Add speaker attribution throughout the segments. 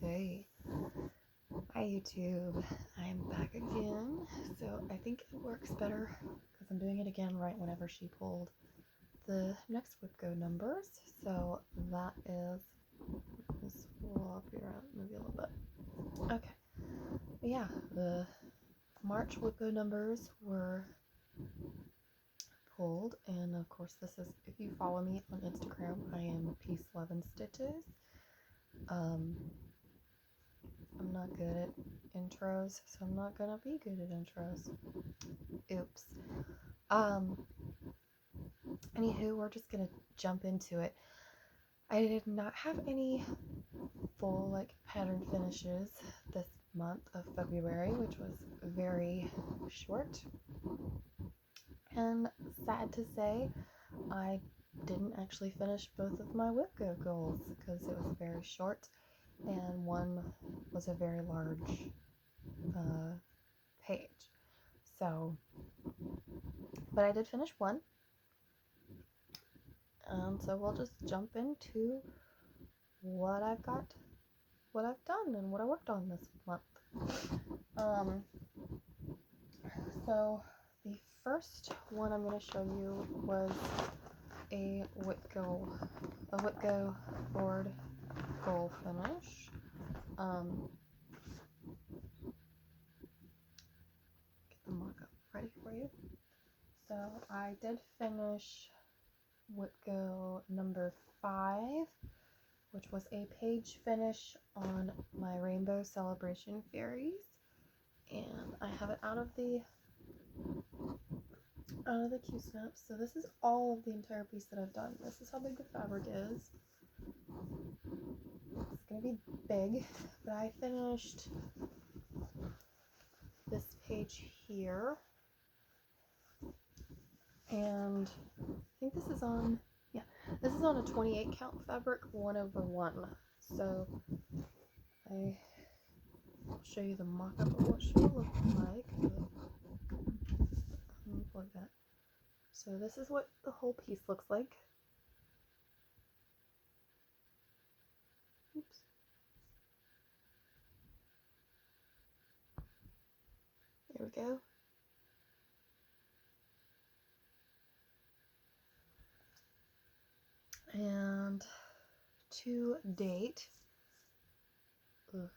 Speaker 1: Hey, hi YouTube, I'm back again. So I think it works better because I'm doing it again right whenever she pulled the next Whipco numbers. So that is, let's swap you around, move you a little bit. Okay, but yeah, the March Whipco numbers were pulled, and of course this is, if you follow me on Instagram, I am Peace, Love, and Stitches. I'm not good at intros, so I'm not gonna be good at intros. Oops. Anywho, we're just gonna jump into it. I did not have any full pattern finishes this month of February, which was very short. And sad to say, I didn't actually finish both of my Whipco goals because it was very short, and one was a very large page. So, but I did finish one. So we'll just jump into what I've done and what I worked on this month. So the first one I'm going to show you was a Whipco board goal finish. Get the markup ready for you. So I did finish Whipco number 5, which was a page finish on my Rainbow Celebration Fairies, and I have it out of the Q-snaps. So this is all of the entire piece that I've done. This is how big the fabric is. It's gonna be big, but I finished this page here, and I think this is on, yeah, this is on a 28 count fabric 1/1. So I'll show you the mock-up of what she will look like. Unplug that. So this is what the whole piece looks like. Oops. There we go. And to date, put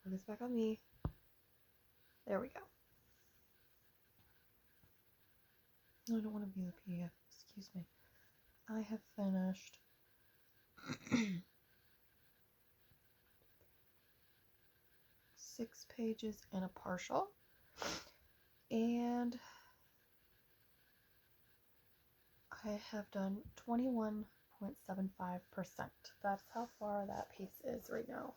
Speaker 1: this back on me. There we go. I don't want to view the PDF. Excuse me. I have finished 6 pages and a partial, and I have done 21.75%. That's how far that piece is right now.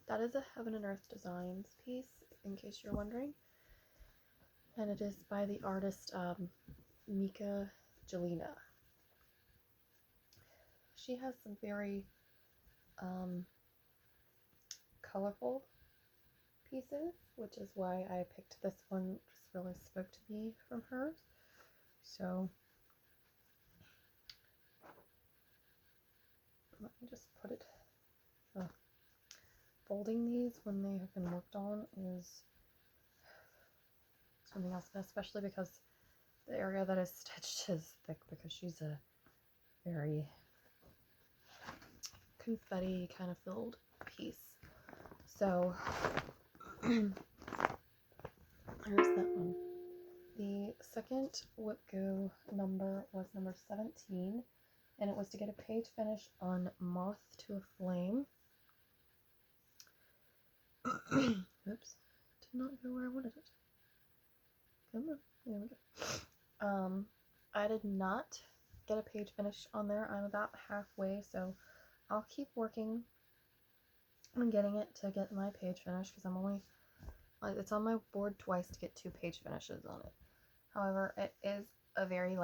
Speaker 1: That is a Heaven and Earth Designs piece, in case you're wondering, and it is by the artist Myka, Jelina. She has some very colorful pieces, which is why I picked this one. It just really spoke to me from hers. So let me just put it. Folding these when they have been worked on is something else, especially because the area that is stitched is thick, because she's a very confetti kind of filled piece. So there's that one. The second Whipco number was number 17, and it was to get a page finish on Moth to a Flame. Oops, did not go where I wanted it. Come on, there we go. I did not get a page finish on there. I'm about halfway, so I'll keep working on getting it to get my page finish, because I'm only, it's on my board twice to get 2 page finishes on it. However, it is a very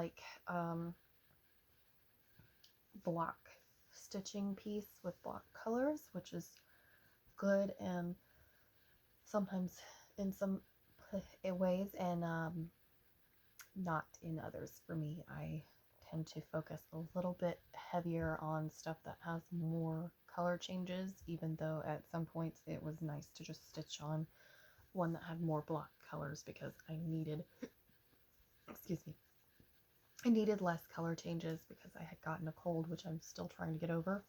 Speaker 1: block stitching piece with block colors, which is good, and sometimes in some ways, and not in others. For me, I tend to focus a little bit heavier on stuff that has more color changes, even though at some points it was nice to just stitch on one that had more block colors because I needed, excuse me, I needed less color changes because I had gotten a cold, which I'm still trying to get over,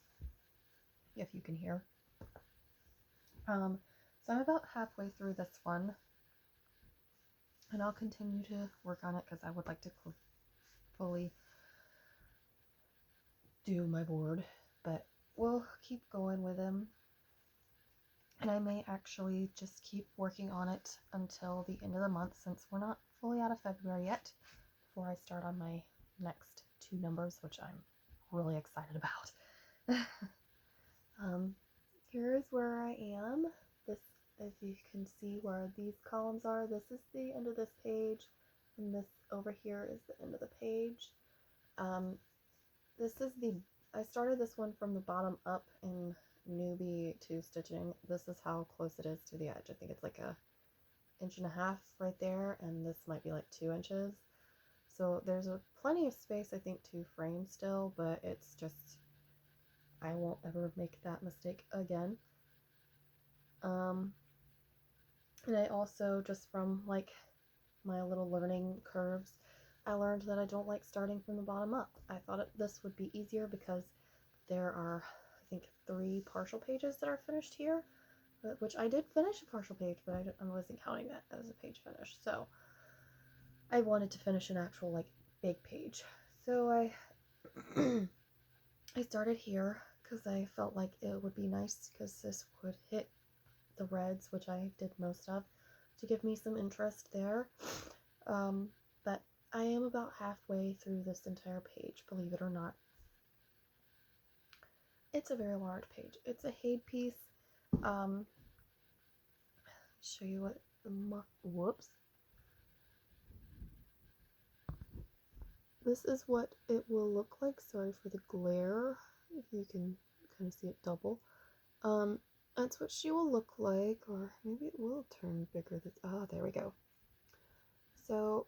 Speaker 1: if you can hear. So I'm about halfway through this one, and I'll continue to work on it because I would like to fully do my board, but we'll keep going with him. And I may actually just keep working on it until the end of the month, since we're not fully out of February yet, before I start on my next 2 numbers, which I'm really excited about. Here's where I am. This, if you can see where these columns are, this is the end of this page, and this over here is the end of the page. This is I started this one from the bottom up in newbie 2 stitching. This is how close it is to the edge. I think it's like 1.5 inches right there, and this might be like 2 inches. So there's plenty of space, I think, to frame still, but it's just, I won't ever make that mistake again. And I also, just from like my little learning curves, I learned that I don't like starting from the bottom up. I thought this would be easier because there are, I think, 3 partial pages that are finished here, which I did finish a partial page, but I wasn't counting that as a page finish. So I wanted to finish an actual like big page. So I I started here because I felt like it would be nice because this would hit the reds, which I did most of, to give me some interest there. But I am about halfway through this entire page, believe it or not. It's a very large page. It's a HAED piece. Show you what the whoops. This is what it will look like. Sorry for the glare. If you can kind of see it double. That's what she will look like, or maybe it will turn bigger. There we go. So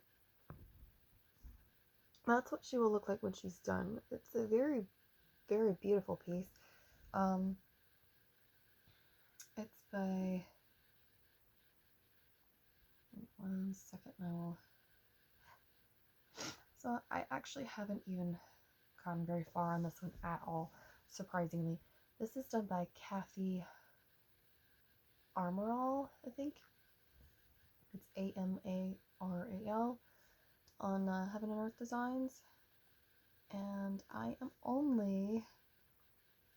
Speaker 1: that's what she will look like when she's done. It's a very, very beautiful piece. It's by, one second, I will. So I actually haven't even gone very far on this one at all, surprisingly. This is done by Kathey Amaral, I think. It's Amaral on Heaven and Earth Designs. And I am only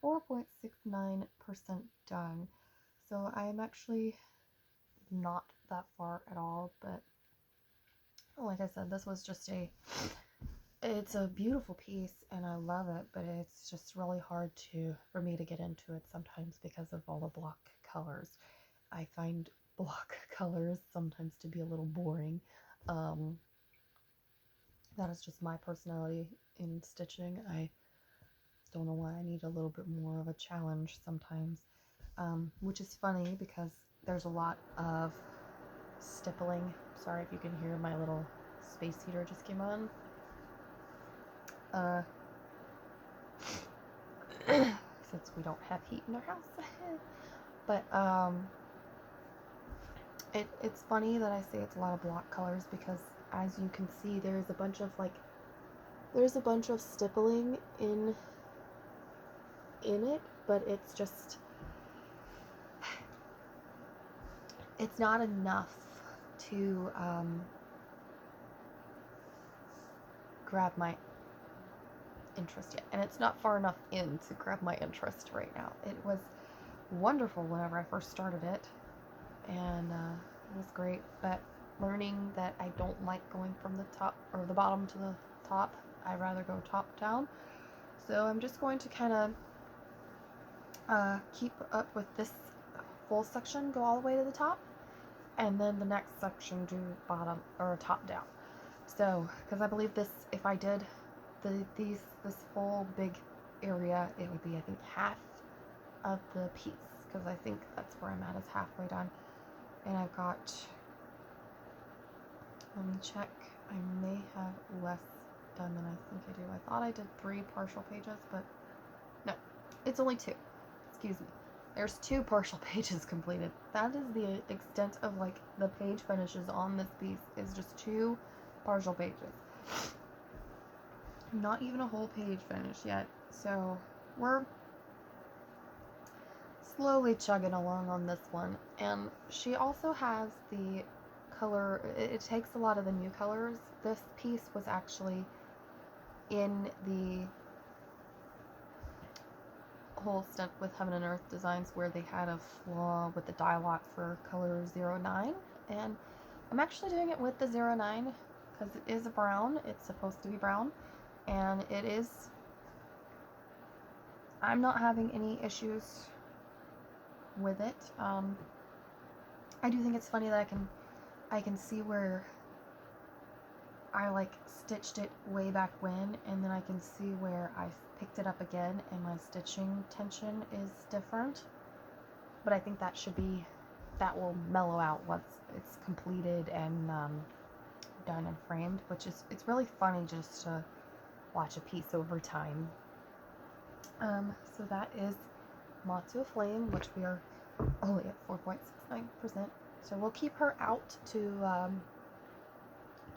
Speaker 1: 4.69% done. So I am actually not that far at all, but like I said, this was just it's a beautiful piece and I love it, but it's just really hard for me to get into it sometimes because of all the block colors. I find block colors sometimes to be a little boring. That is just my personality in stitching. I don't know why I need a little bit more of a challenge sometimes, which is funny because there's a lot of stippling. Sorry if you can hear, my little space heater just came on. Since we don't have heat in our house. But it's funny that I say it's a lot of block colors because, as you can see, there's a bunch of stippling in it, but it's just, it's not enough to grab my interest yet, and it's not far enough in to grab my interest right now. It was wonderful whenever I first started it, and it was great, but learning that I don't like going from the top or the bottom to the top, I rather go top down. So I'm just going to kind of keep up with this full section, go all the way to the top, and then the next section do bottom or top down. So, because I believe this, if I did this full big area, it would be, I think, half of the piece, because I think that's where I'm at, is halfway done. And I've got, let me check, I may have less done than I think I do. I thought I did 3 partial pages, but no, it's only 2. It's excuse me, there's 2 partial pages completed. That is the extent of like the page finishes on this piece, is just 2 partial pages. Not even a whole page finished yet. So we're slowly chugging along on this one. And she also has the color, it takes a lot of the new colors. This piece was actually in the whole step with Heaven and Earth Designs where they had a flaw with the dye lot for color 09, and I'm actually doing it with the 09 because it is a brown. It's supposed to be brown, and it is. I'm not having any issues with it. I do think it's funny that I can see where I like stitched it way back when, and then I can see where I picked it up again and my stitching tension is different. But I think that will mellow out once it's completed and done and framed, which is, it's really funny just to watch a piece over time. So that is Moth to a Flame, which we are only at 4.69%. So we'll keep her out to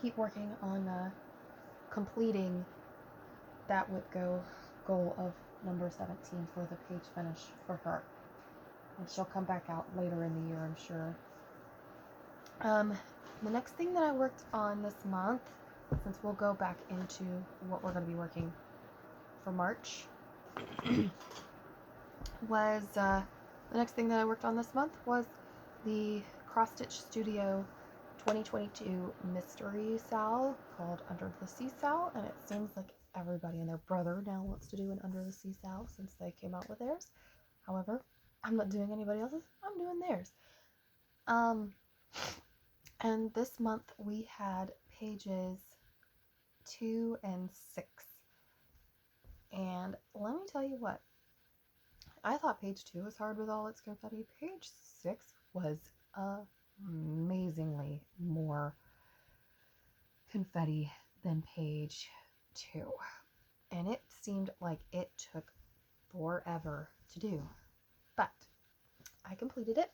Speaker 1: keep working on completing that whip goal of number 17 for the page finish for her. And she'll come back out later in the year, I'm sure. The next thing that I worked on this month, since we'll go back into what we're going to be working for March, was the next thing that I worked on this month was the Cross Stitch Studio 2022 mystery sal called Under the Sea Sal, and it seems like everybody and their brother now wants to do an Under the Sea sal since they came out with theirs. However, I'm not doing anybody else's, I'm doing theirs. And this month we had pages 2 and 6. And let me tell you what, I thought page 2 was hard with all its confetti. Page 6 was amazingly more confetti than page 2. And it seemed like it took forever to do. But I completed it,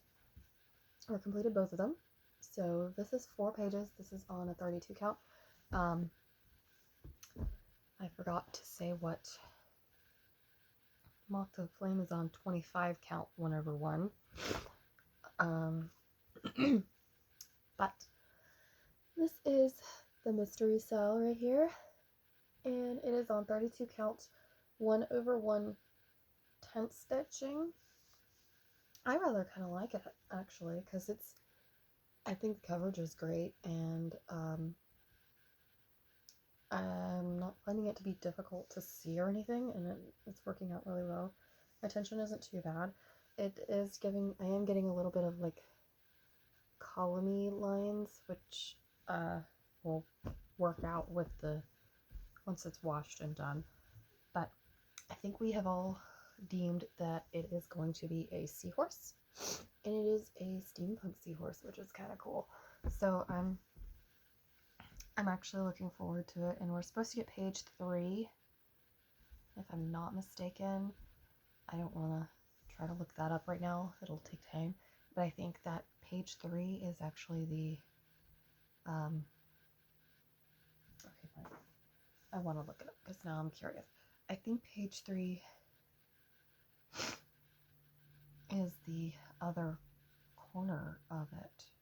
Speaker 1: or completed both of them. So this is 4 pages. This is on a 32 count. I forgot to say what Moth to the Flame is on 25 count 1/1. But this is the mystery cell right here, and it is on 32 count 1/1 tent stitching. I rather kind of like it actually, because I think the coverage is great, and I'm not finding it to be difficult to see or anything, and it's working out really well. My tension isn't too bad. It is I am getting a little bit of like columny lines, which will work out with once it's washed and done. But I think we have all deemed that it is going to be a seahorse, and it is a steampunk seahorse, which is kind of cool. So I'm actually looking forward to it, and we're supposed to get page 3, if I'm not mistaken. I don't want to try to look that up right now, it'll take time, but I think that page 3 is actually the okay, fine. I want to look it up because now I'm curious. I think page 3 is the other corner of it.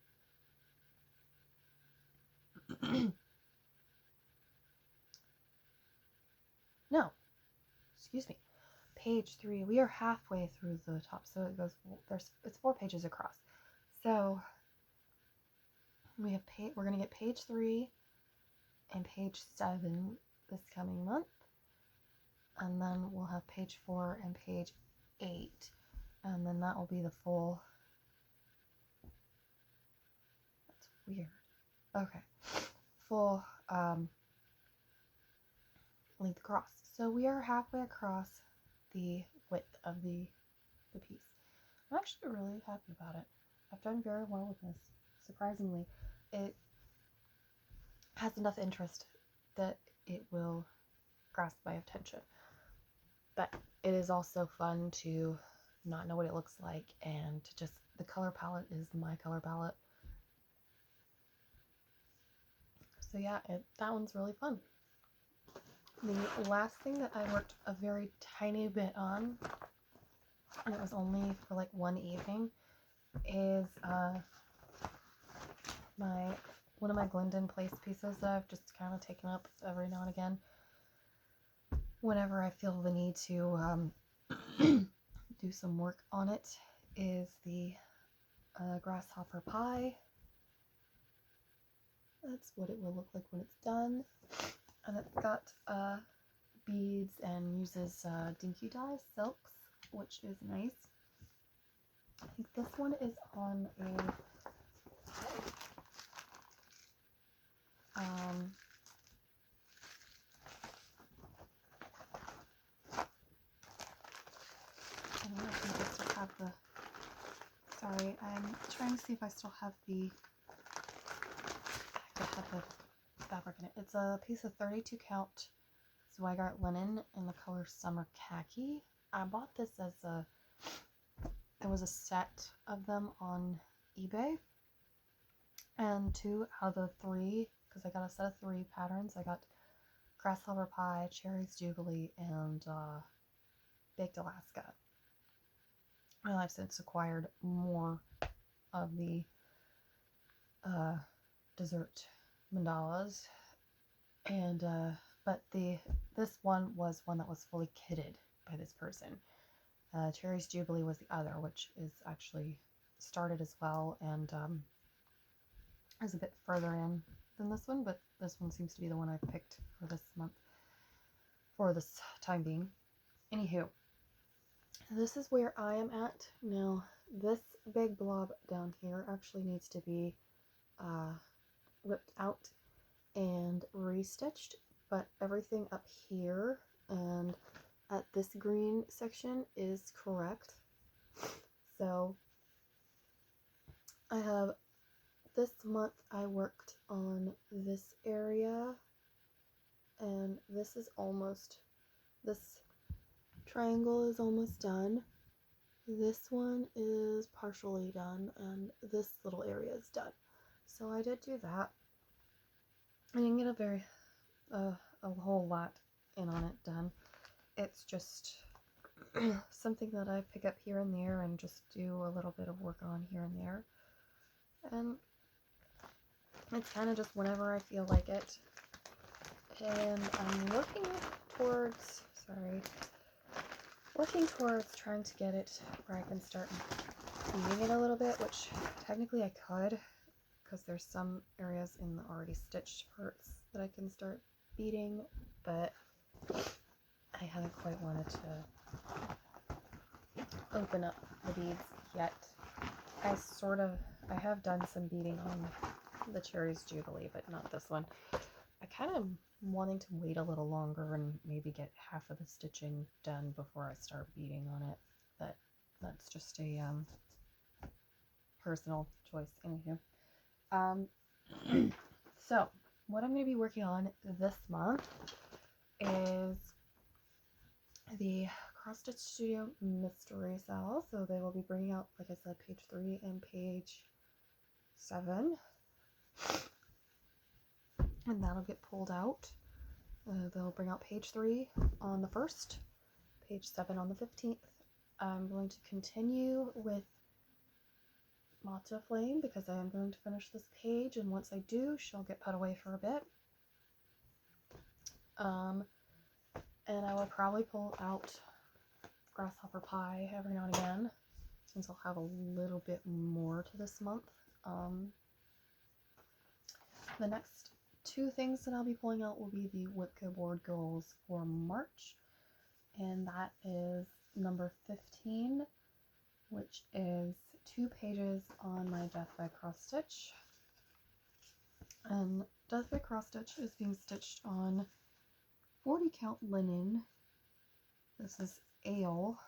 Speaker 1: No, excuse me. Page 3. We are halfway through the top, so it goes. It's 4 pages across. So we have we're gonna get page 3 and page 7 this coming month, and then we'll have page 4 and page 8, and then that will be the full. That's weird. Okay, full length across. So we are halfway across the width of the piece. I'm actually really happy about it. I've done very well with this. Surprisingly, it has enough interest that it will grasp my attention. But it is also fun to not know what it looks like, and to just, the color palette is my color palette. So yeah, that one's really fun. The last thing that I worked a very tiny bit on, and it was only for like one evening, is one of my Glendon place pieces that I've just kind of taken up every now and again whenever I feel the need to do some work on it, is the Grasshopper Pie. That's what it will look like when it's done. And it's got beads and uses dinky dye silks, which is nice. I think this one is on a I don't know if I still have the, sorry, I'm trying to see if I still have the, I have the fabric in it. It's a piece of 32 count Zweigart linen in the color Summer Khaki. I bought this as there was a set of them on eBay, and 2 out of the 3, because I got a set of 3 patterns. I got Grasshopper Pie, Cherries Jubilee, and Baked Alaska. And I've since acquired more of the dessert mandalas, and but this one was one that was fully kitted by this person. Cherries Jubilee was the other, which is actually started as well, and is a bit further in than this one, but this one seems to be the one I picked for this month, for this time being. Anywho, this is where I am at now. This big blob down here actually needs to be ripped out and restitched, but everything up here and at this green section is correct. So I have, this month I worked on this area, and this is almost, this triangle is almost done. This one is partially done, and this little area is done. So I did do that. I didn't get a whole lot in on it done. It's just something that I pick up here and there and just do a little bit of work on here and there. And it's kind of just whenever I feel like it. And I'm working towards trying to get it where I can start beating it a little bit, which technically I could, because there's some areas in the already stitched parts that I can start beading, but I haven't quite wanted to open up the beads yet. I have done some beading on the Cherries Jubilee, but not this one. I kind of wanting to wait a little longer and maybe get half of the stitching done before I start beading on it, but that's just a personal choice. Anywho, so what I'm going to be working on this month is the Cross Stitch Studio Mystery Cell. So they will be bringing out, like I said, page 3 and page 7, and that'll get pulled out. They'll bring out page 3 on the 1st, page 7 on the 15th. I'm going to continue with Moth to Flame because I am going to finish this page, and once I do, she'll get put away for a bit. And I will probably pull out Grasshopper Pie every now and again, since I'll have a little bit more to this month. The next 2 things that I'll be pulling out will be the Whipco board goals for March, and that is number 15, which is 2 pages on my Death by Cross Stitch. And Death by Cross Stitch is being stitched on 40 count linen. This is ale,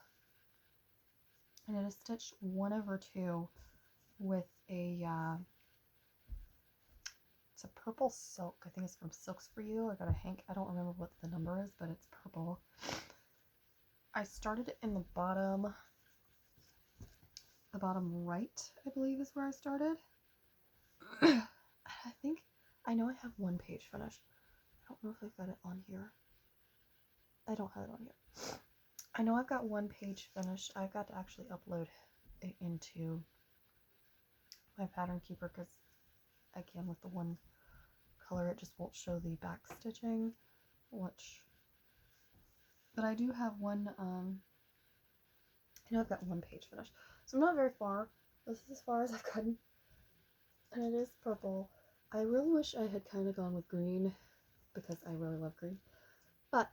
Speaker 1: and it is stitched 1/2 with a it's a purple silk. I think it's from Silks For You. I got a hank. I don't remember what the number is, but it's purple. I started it in the bottom the bottom right, I believe, is where I started. I think, I know I have one page finished. I don't know if I've got it on here. I don't have it on here. I know I've got one page finished. I've got to actually upload it into my pattern keeper because, again, with the one color, it just won't show the back stitching, which, but I do have one, I know I've got one page finished, so I'm not very far. This is as far as I've gotten, and it is purple. I really wish I had kind of gone with green because I really love green, but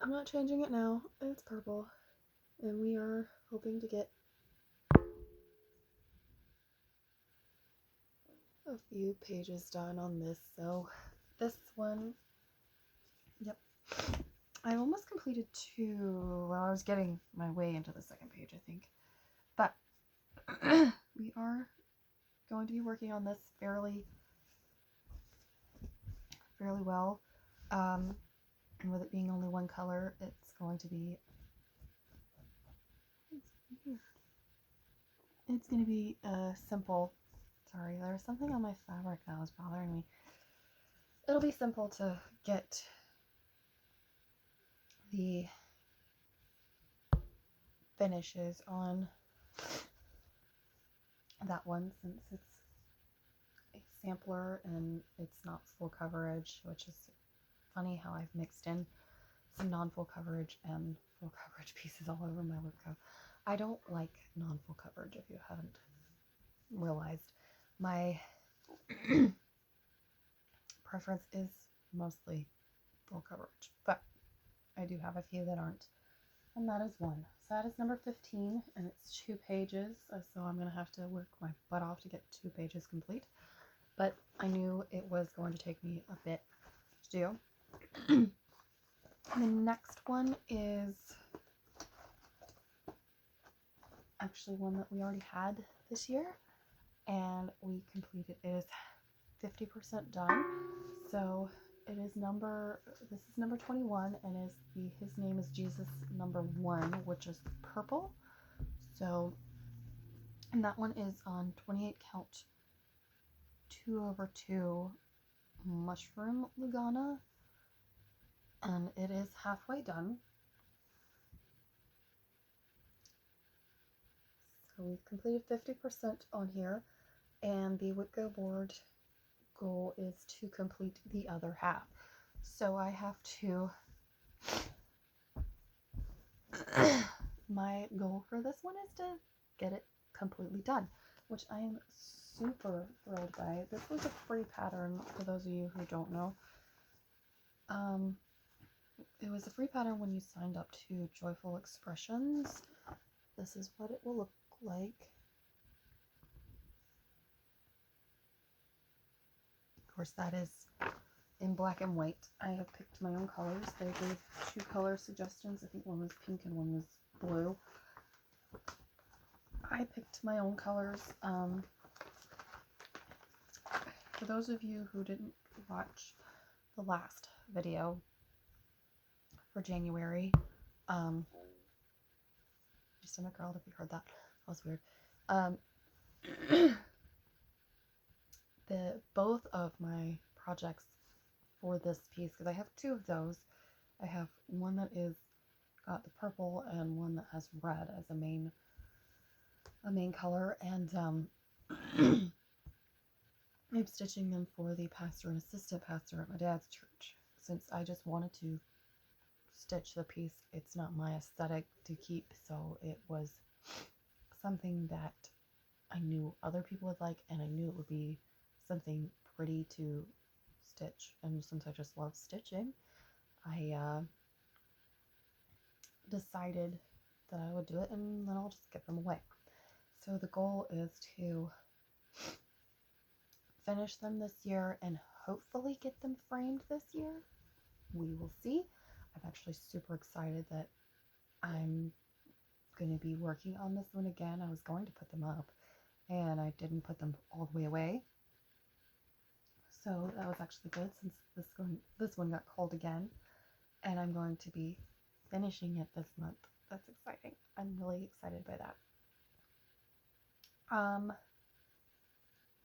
Speaker 1: I'm not changing it now. It's purple, and we are hoping to get a few pages done on this. So this one, yep, I almost completed 2. Well, I was getting my way into the second page, I think, but we are going to be working on this fairly well, and with it being only one color, it's going to be simple. Sorry, there's something on my fabric that was bothering me. It'll be simple to get the finishes on that one, since it's a sampler and it's not full coverage, which is funny how I've mixed in some non-full coverage and full coverage pieces all over my work. I don't like non-full coverage, if you haven't realized. My preference is mostly full coverage, but I do have a few that aren't, and that is one. So that is number 15, and it's 2 pages, so I'm going to have to work my butt off to get 2 pages complete, but I knew it was going to take me a bit to do. The next one is actually one that we already had this year, and we completed. It is 50% done, so it is this is number 21, and his name is Jesus number 1, which is purple. So, and that one is on 28 count 2/2 mushroom Lugana, and it is halfway done. So we've completed 50% on here, and the Whitgo board goal is to complete the other half. So I have to, my goal for this one is to get it completely done, which I am super thrilled by. This was a free pattern, for those of you who don't know. It was a free pattern when you signed up to Joyful Expressions. This is what it will look like. Of course, that is in black and white. I have picked my own colors. They gave 2 color suggestions. I think one was pink and one was blue. I picked my own colors. For those of you who didn't watch the last video for January, my stomach growled if you heard that. That was weird. Both of my projects for this piece, because I have 2 of those. I have one that is got the purple and one that has red as a main color, and I'm stitching them for the pastor and assistant pastor at my dad's church, since I just wanted to stitch the piece. It's not my aesthetic to keep, so it was something that I knew other people would like, and I knew it would be something pretty to stitch. And since I just love stitching, I decided that I would do it, and then I'll just give them away. So the goal is to finish them this year and hopefully get them framed this year. We will see. I'm actually super excited that I'm going to be working on this one again. I was going to put them up, and I didn't put them all the way away. So that was actually good, since this one got called again, and I'm going to be finishing it this month. that's exciting. I'm really excited by that.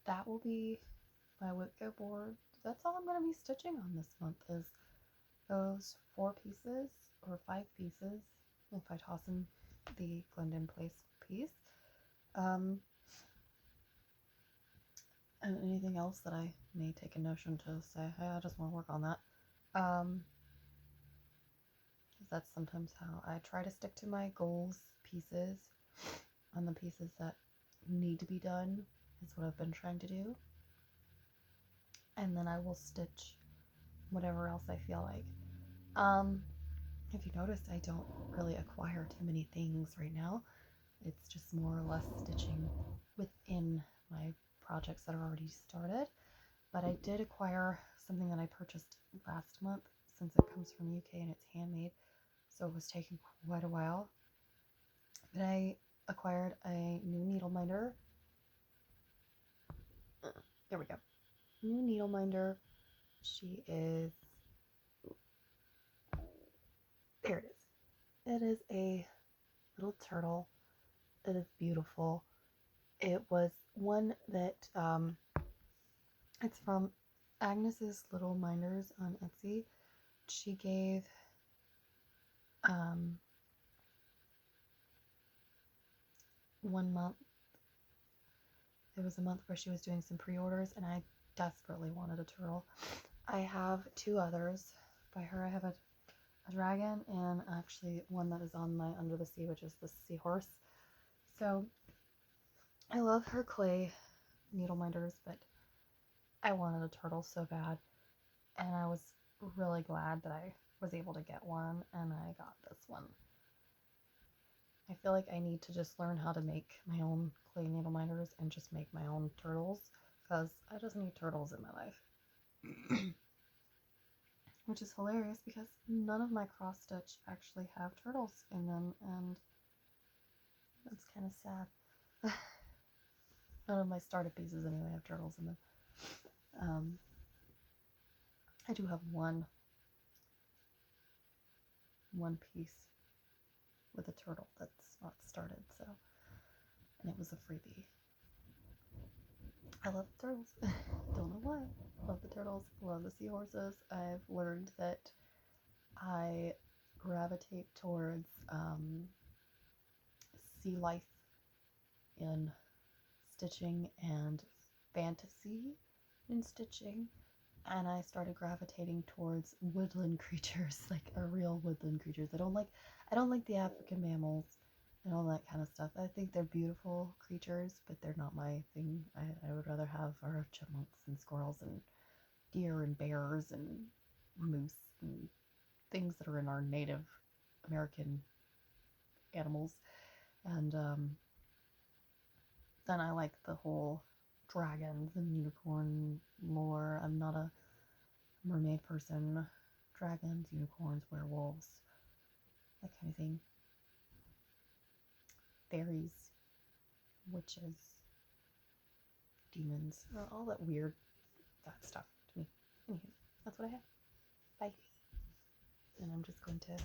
Speaker 1: That will be my Whitco board. That's all I'm going to be stitching on this month is those 4 pieces or 5 pieces if I toss in the Glendon Place piece. And anything else that I may take a notion to say, hey, I just want to work on that. That's sometimes how I try to stick to my goals pieces on the pieces that need to be done is what I've been trying to do. And then I will stitch whatever else I feel like. If you noticed, I don't really acquire too many things right now. It's just more or less stitching within my projects that are already started. But I did acquire something that I purchased last month since it comes from the UK and it's handmade. So it was taking quite a while. But I acquired a new needle minder. There we go. New needle minder. She is... There it is. It is a little turtle. It is beautiful. It was one that it's from Agnes's Little Minders on Etsy. She gave 1 month. There was a month where she was doing some pre-orders and I desperately wanted a turtle. I have 2 others by her. I have a dragon and actually one that is on my Under the Sea, which is the seahorse. So I love her clay needle minders, but I wanted a turtle so bad, and I was really glad that I was able to get one, and I got this one. I feel like I need to just learn how to make my own clay needle minders and just make my own turtles, because I just need turtles in my life. Which is hilarious because none of my cross stitch actually have turtles in them, and that's kind of sad. None of my starter pieces anyway have turtles in them. I do have one piece with a turtle that's not started, so, and it was a freebie. I love the turtles. Don't know why. Love the turtles. Love the seahorses. I've learned that I gravitate towards sea life in stitching and fantasy in stitching, and I started gravitating towards woodland creatures, like real woodland creatures. I don't like the African mammals and all that kind of stuff. I think they're beautiful creatures, but they're not my thing. I would rather have our chipmunks and squirrels and deer and bears and moose and things that are in our native American animals. And then I like the whole dragons and unicorn lore. I'm not a mermaid person. Dragons, unicorns, werewolves, that kind of thing. Fairies, witches, demons, all that weird that stuff to me. Anywho, that's what I have. Bye. And I'm just going to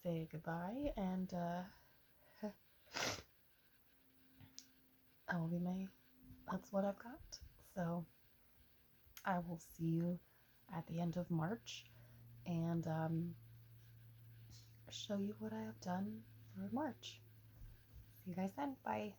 Speaker 1: say goodbye, and that's what I've got. So I will see you at the end of March and show you what I have done for March. See you guys then. Bye.